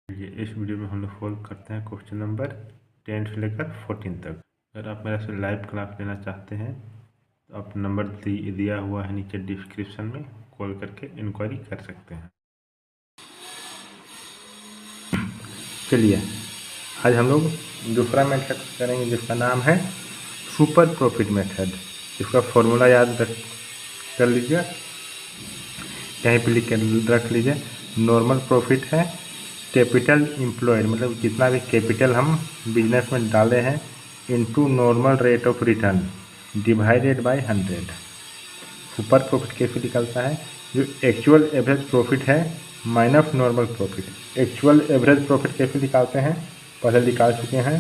इस वीडियो में हम लोग सॉल्व करते हैं क्वेश्चन नंबर 10 से लेकर 14 तक। अगर आप मेरे से लाइव क्लास लेना चाहते हैं तो आप नंबर दिया हुआ है नीचे डिस्क्रिप्शन में, कॉल करके इंक्वायरी कर सकते हैं। चलिए आज हम लोग दूसरा मेथड करेंगे जिसका नाम है सुपर प्रॉफिट मेथड। इसका फॉर्मूला याद कर लीजिए, कहीं पे लिख कर रख लीजिए। नॉर्मल प्रॉफिट है कैपिटल एम्प्लॉयड, मतलब जितना भी कैपिटल हम बिजनेस में डाले हैं into normal rate of return divided by 100। Super profit कैसे निकलता है? जो एक्चुअल एवरेज प्रॉफिट है minus normal profit. Actual average profit कैसे निकालते हैं पहले निकाल चुके हैं।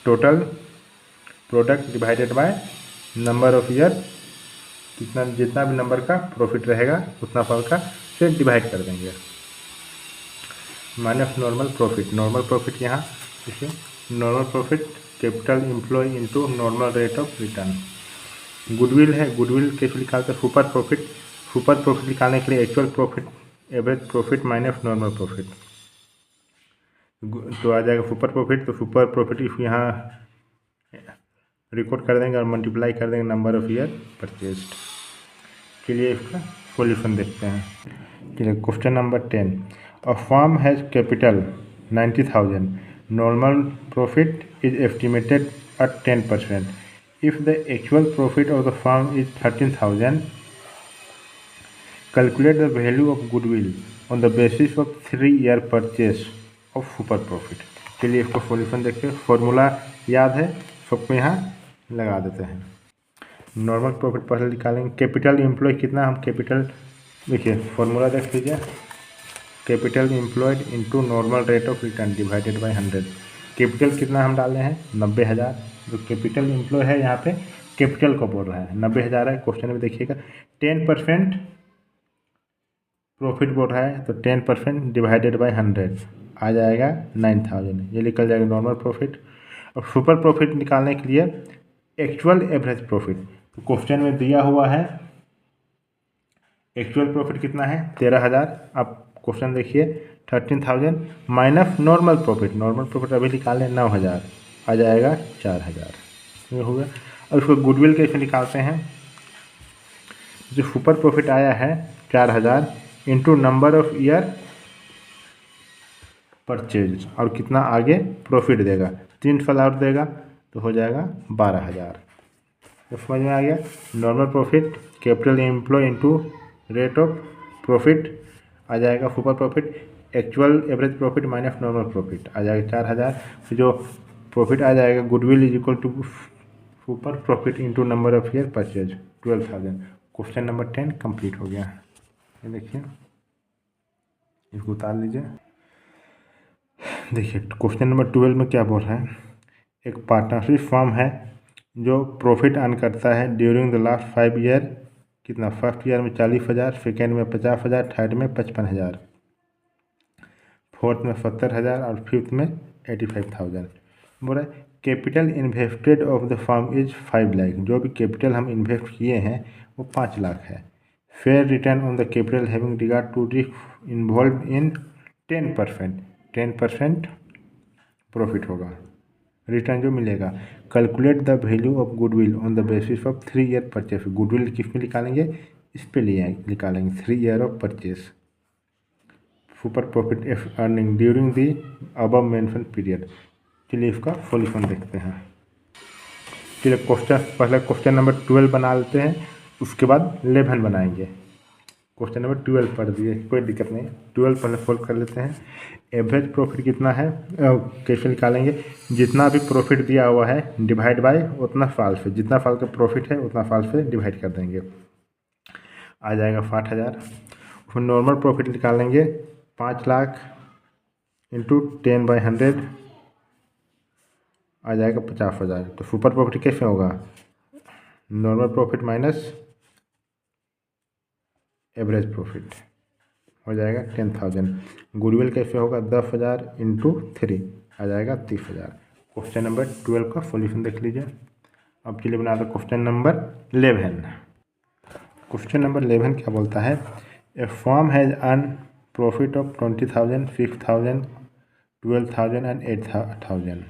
Total product divided by number of year, जितना भी नंबर का प्रॉफिट रहेगा उतना साल का से डिवाइड कर देंगे। Minus normal profit, normal profit यहाँ देखिए, normal profit capital employ into normal rate of return. Goodwill है, गुडविल कैसे निकालते हैं? Super profit. सुपर प्रॉफिट निकालने के लिए actual profit average profit minus normal profit तो आ जाएगा सुपर प्रॉफिट। तो सुपर प्रॉफिट यहाँ रिकॉर्ड कर देंगे और मल्टीप्लाई कर देंगे नंबर ऑफ ईयर परचेज्ड। चलिए इसका सॉल्यूशन देखते हैं। चलिए question number 10। A firm has capital 90,000. Normal profit is estimated at 10%. If the actual profit of the firm is 13,000, calculate the value of goodwill on the basis of 3-year purchase of super profit. चलिए इसको solution देखते हैं। Formula याद है सबको, यहाँ लगा देते हैं। नॉर्मल प्रॉफिट पहले निकालेंगे। कैपिटल एम्प्लॉय कितना, हम कैपिटल देखिए फॉर्मूला देख लीजिए। Capital employed into normal rate of return divided by 100। Capital कितना हम डाले हैं 90,000। जो कैपिटल एम्प्लॉय है यहाँ पे कैपिटल को बोल रहा है 90,000 है। क्वेश्चन में देखिएगा 10% प्रॉफिट बोल रहा है, तो 10% डिवाइडेड बाय 100 आ जाएगा 9,000। ये निकल जाएगा नॉर्मल प्रॉफिट। और सुपर प्रॉफिट निकालने के लिए एक्चुअल एवरेज प्रॉफिट, तो क्वेश्चन में दिया हुआ है एक्चुअल प्रॉफिट कितना है 13,000। आप क्वेश्चन देखिए 13,000 minus normal profit, normal profit अभी निकालें 9,000 आ जाएगा 4,000। ये हो गया। और उसको गुडविल कैसे निकालते हैं? जो सुपर प्रॉफिट आया है 4,000 into number of year purchase और कितना आगे प्रॉफिट देगा, 3 साल और देगा तो हो जाएगा 12,000। तो समझ में आ गया। Normal profit capital employ into rate of profit आ जाएगा super profit. Actual average profit minus normal profit आ जाएगा 4,000। तो जो प्रॉफिट आ जाएगा goodwill is equal to super profit into number of year purchase 12,000। Question number 10 complete हो गया। ये देखिए इसको उतार लीजिए। देखिए क्वेश्चन नंबर 12 में क्या बोल रहा है? एक पार्टनरशिप फर्म है जो प्रॉफिट अर्न करता है ड्यूरिंग द लास्ट 5 ईयर। कितना? फर्स्ट ईयर में 40,000, सेकेंड में 50,000, थर्ड में 55,000, फोर्थ में 70,000 और फिफ्थ में 85,000। बोला capital invested of the firm is 5 lakh. जो भी कैपिटल हम इन्वेस्ट किए हैं वो 5 लाख है। Fair return on the capital having regard to risk involve in 10% profit होगा, रिटर्न जो मिलेगा। Calculate the value of goodwill on the basis of 3 year purchase. Goodwill किस में निकालेंगे? इस पे निकालेंगे 3 year of purchase. Super profit F earning during the above mention period. चलिए इसका सॉल्यूशन देखते हैं। चलिए पहले क्वेश्चन नंबर 12 बना लेते हैं, उसके बाद 11 बनाएंगे। क्वेश्चन नंबर 12 पढ़ दिए, कोई दिक्कत नहीं। 12 पहले सोल्व कर लेते हैं। एवरेज प्रॉफिट कितना है कैसे निकालेंगे? जितना भी प्रॉफिट दिया हुआ है डिवाइड बाय उतना साल से, जितना साल का प्रॉफिट है उतना साल से डिवाइड कर देंगे, आ जाएगा 60,000। फिर नॉर्मल प्रॉफिट निकालेंगे 5 लाख इंटू 10/100 आ जाएगा 50,000। तो सुपर प्रॉफिट कैसे होगा? Normal profit minus average profit हो जाएगा 10,000। गुडविल कैसे होगा? 10,000 इंटू 3 आ जाएगा 30,000। क्वेश्चन नंबर 12 का सॉल्यूशन देख लीजिए। अब चलिए बना दो क्वेश्चन नंबर 11। क्वेश्चन नंबर 11 क्या बोलता है? A firm has earn profit of 20,000, 6,000, 12,000 and 8,000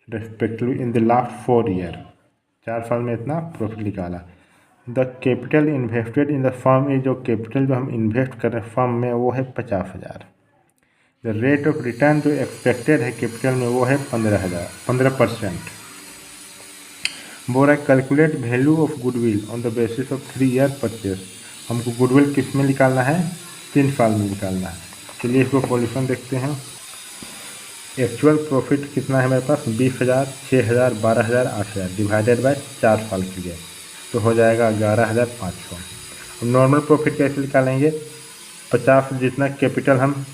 respectively in the last 4 year. 4 साल में इतना प्रॉफिट निकाला। The capital invested in the firm is, जो कैपिटल जो हम इन्वेस्ट कर रहे हैं फर्म में वो है 50,000। द रेट ऑफ रिटर्न जो एक्सपेक्टेड है कैपिटल में वो है 15%। बोल रहा है calculate value of goodwill on the basis of 3 year purchase. हमको गुडविल किस में निकालना है? 3 साल में निकालना है। चलिए इसको सॉल्यूशन देखते हैं। एक्चुअल प्रॉफिट कितना है मेरे पास? 20,000, 6,000, 12,000, 8,000 डिवाइडेड बाय 4 साल के लिए तो हो जाएगा 11,500। अब नॉर्मल प्रॉफिट कैसे निकालेंगे? 50 जितना कैपिटल हम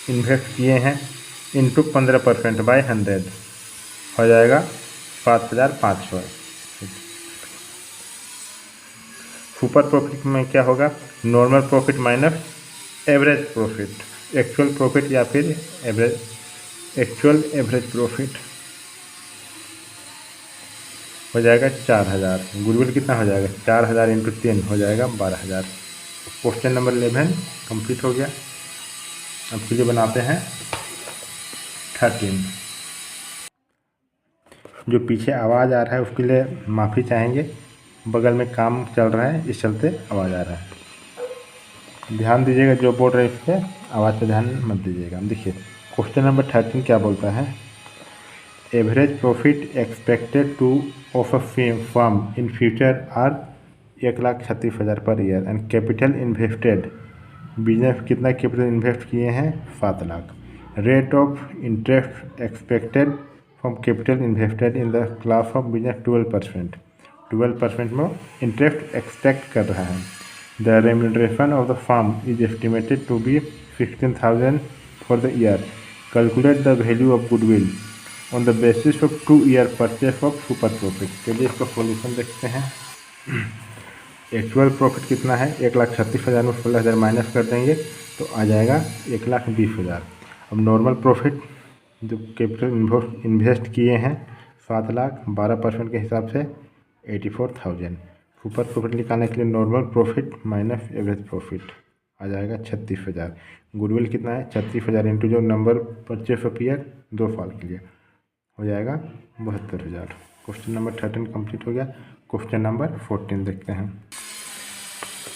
इन्वेस्ट किए हैं इंटू 15% बाय 100 हो जाएगा 7,500। सुपर प्रॉफिट में क्या होगा? Normal profit minus average profit, actual profit या फिर एक्चुअल एवरेज प्रॉफिट हो जाएगा 4,000। गुडविल कितना हो जाएगा? 4,000 इंटू 3 हो जाएगा 12,000। क्वेश्चन नंबर 11 कंप्लीट हो गया। अब चलिए बनाते हैं 13। जो पीछे आवाज़ आ रहा है उसके लिए माफ़ी चाहेंगे, बगल में काम चल रहा है इस चलते आवाज़ आ रहा है। ध्यान दीजिएगा, जो बोल रहे हैं इस पर आवाज़ पर ध्यान मत दीजिएगा। देखिए क्वेश्चन नंबर 13 क्या बोलता है? Average profit expected to of a firm in future are 1,36,000 per year and capital invested, business कितना कैपिटल इन्वेस्ट किए हैं? 7 lakh. Rate of interest expected from capital invested in the class of business 12%। 12% में interest expect कर रहा है। The remuneration of the firm is estimated to be 16,000 for the year. Calculate the value of goodwill on the basis of 2 year purchase of super profit. चलिए इसका solution देखते हैं। Actual profit कितना है? 1,36,000 में 16,000 माइनस कर देंगे तो आ जाएगा 1,20,000। अब नॉर्मल प्रॉफिट जो कैपिटल इन्वेस्ट किए हैं 7 लाख, 12% के हिसाब से 84,000। सुपर प्रॉफिट निकालने के लिए normal profit minus average profit आ जाएगा 36,000। गुडविल कितना है? 36,000 इंटू जो नंबर परचेस ऑफ ईयर 2 साल के लिए हो जाएगा 72,000। क्वेश्चन नंबर 13 कंप्लीट हो गया। क्वेश्चन नंबर 14 देखते हैं।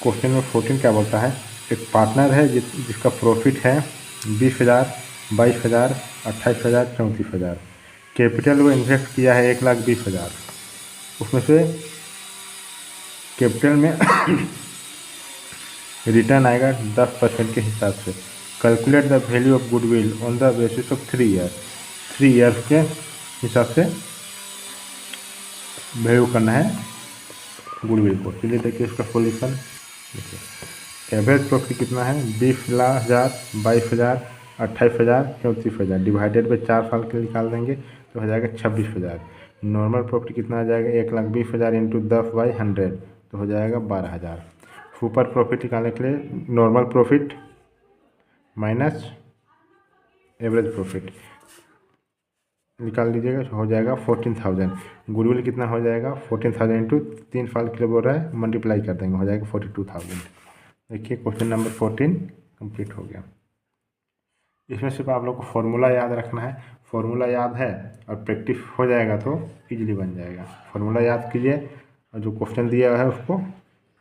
क्वेश्चन नंबर 14 क्या बोलता है? एक पार्टनर है जिसका प्रॉफिट है 20,000, 22,000, 28,000, 34,000। कैपिटल वो इन्वेस्ट किया है 1,20,000। उसमें से कैपिटल में रिटर्न आएगा 10% के हिसाब से। Calculate the value of goodwill on the basis of 3 year. 3 years के हिसाब से वैल्यू करना है गुडविल को। चलिए देखिए इसका सॉल्यूशन। देखिए एवरेज प्रॉफिट कितना है? 20,000, 22,000, 28,000, 34,000 डिवाइडेड बाई 4 साल के निकाल देंगे तो हो जाएगा 26,000। नॉर्मल प्रॉफिट कितना आ जाएगा? 1,20,000 इंटू 10/100 तो हो जाएगा 12,000। सुपर प्रॉफिट निकालने के लिए normal profit minus average profit निकाल लीजिएगा हो जाएगा 14,000। गुडविल कितना हो जाएगा? 14,000 इंटू 3 साल के लिए बोल रहा है, मल्टीप्लाई कर देंगे हो जाएगा 42,000। देखिए क्वेश्चन नंबर 14 कंप्लीट हो गया। इसमें सिर्फ आप लोग को फॉर्मूला याद रखना है। फॉर्मूला याद है और प्रैक्टिस हो जाएगा तो इजीली बन जाएगा। फॉर्मूला याद कीजिए और जो क्वेश्चन दिया हुआ है उसको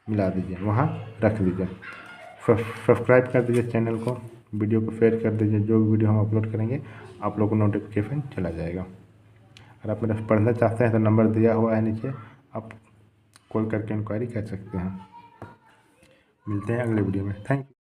मिला दीजिए, वहाँ रख दीजिए। सब्सक्राइब कर दीजिए चैनल को, वीडियो को शेयर कर दीजिए। जो भी वीडियो हम अपलोड करेंगे आप लोग को नोटिफिकेशन चला जाएगा। अगर आप मेरा पढ़ना चाहते हैं तो नंबर दिया हुआ है नीचे, आप कॉल करके इंक्वायरी कर सकते हैं। मिलते हैं अगले वीडियो में। Thank you.